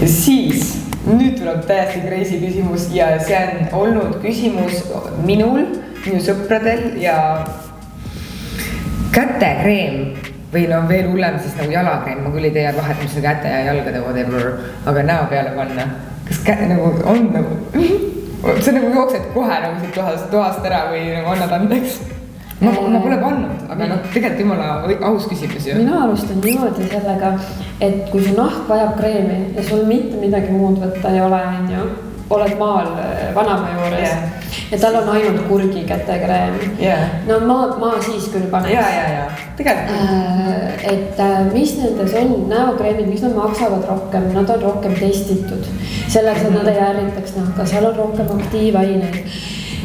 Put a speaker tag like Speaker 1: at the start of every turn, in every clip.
Speaker 1: Siis, nüüd tuleb täiesti crazy küsimus ja see on olnud küsimus minul, minu sõpradel ja kätekreem või no veel hullem siis nagu jalakreem, ma küll ei tea vahet, mis on käte ja jalgade whatever, aga näo peale panna. Kas nagu on nagu, see nagu jooksed kohe nagu siit toast ära või nagu annad andeks? Ma pole pannud, aga noh, tegelikult jumala aus küsimus ju.
Speaker 2: Mina alustan niimoodi sellega, et kui su nahk vajab kreemi ja sul mitte midagi muud võtta ei ole, oled maal vanama juures ja tal on ainult kurgi kätekreem. No ma siis küll panen.
Speaker 1: Tegelikult.
Speaker 2: Et mis nendes on näokreemid, mis nad maksavad rohkem, nad on rohkem testitud. Selleks, et nad ei ärritaks nahka, seal on rohkem aktiivaineid.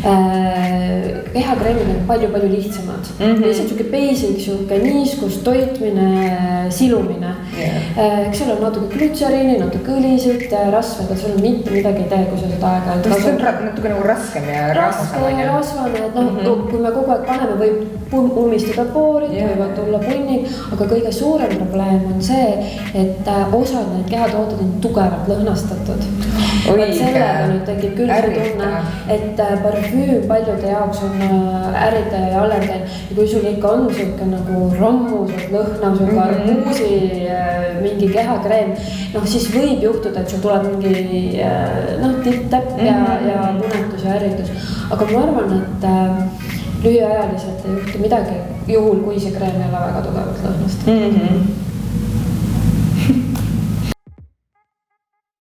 Speaker 2: Kehakreemid on palju lihtsamad. Lihtsalt siuke basic, siuke niiskus, toitmine, silumine. Eks seal on natuke glütseriini, natuke õlisid, rasvada, sul on mitte midagi ei tee, kui sa seda aega.
Speaker 1: See on natuke nagu raskem ja
Speaker 2: rasvane, et kui me kogu aeg paneme, võib ummistada poorid, võivad tulla punnid, aga kõige suurem probleem on see, et osad need kehatooted on tugevalt lõhnastatud. Sellega nüüd tekib küll see tunne, et parfüüm paljude jaoks on ärritaja ja allergen ja kui sul ikka on siuke nagu rammused, lõhnav, siuke arbuusi mingi kehakreem, siis võib juhtuda, et sul tuleb mingi tipp-täpp ja punetus ja ärritus. Aga ma arvan, et lühiajaliselt ei juhtu midagi, juhul kui see kreem ei ole väga tugevalt lõhnast.